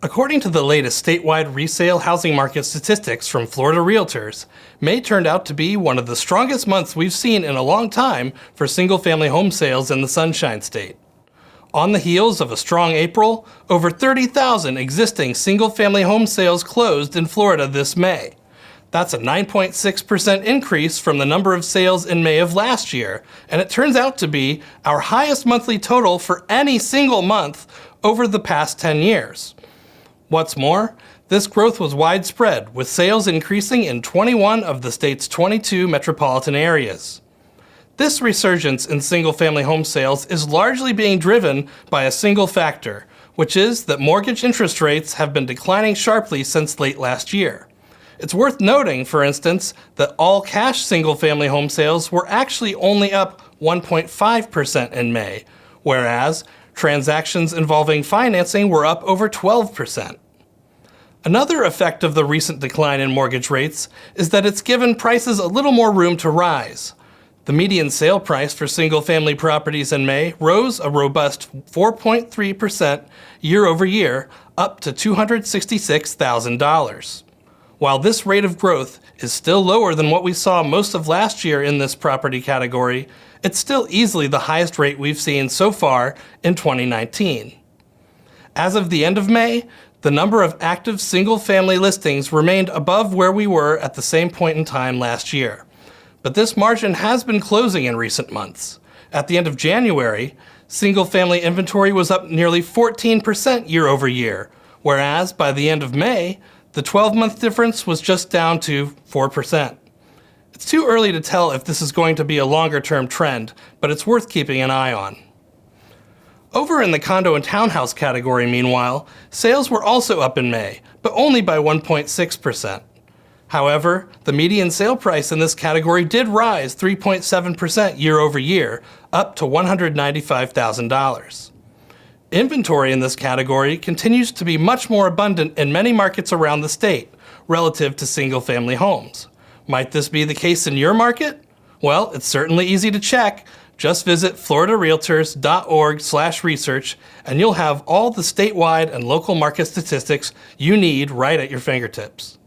According to the latest statewide resale housing market statistics from Florida Realtors, May turned out to be one of the strongest months we've seen in a long time for single-family home sales in the Sunshine State. On the heels of a strong April, over 30,000 existing single-family home sales closed in Florida this May. That's a 9.6% increase from the number of sales in May of last year, and it turns out to be our highest monthly total for any single month over the past 10 years. What's more, this growth was widespread, with sales increasing in 21 of the state's 22 metropolitan areas. This resurgence in single-family home sales is largely being driven by a single factor, which is that mortgage interest rates have been declining sharply since late last year. It's worth noting, for instance, that all cash single-family home sales were actually only up 1.5% in May, whereas transactions involving financing were up over 12%. Another effect of the recent decline in mortgage rates is that it's given prices a little more room to rise. The median sale price for single-family properties in May rose a robust 4.3% year over year, up to $266,000. While this rate of growth is still lower than what we saw most of last year in this property category, it's still easily the highest rate we've seen so far in 2019. As of the end of May, the number of active single-family listings remained above where we were at the same point in time last year. But this margin has been closing in recent months. At the end of January, single-family inventory was up nearly 14% year over year, whereas by the end of May, the 12-month difference was just down to 4%. It's too early to tell if this is going to be a longer-term trend, but it's worth keeping an eye on. Over in the condo and townhouse category, meanwhile, sales were also up in May, but only by 1.6%. However, the median sale price in this category did rise 3.7% year over year, up to $195,000. Inventory in this category continues to be much more abundant in many markets around the state relative to single-family homes. Might this be the case in your market? Well, it's certainly easy to check. Just visit floridarealtors.org/research and you'll have all the statewide and local market statistics you need right at your fingertips.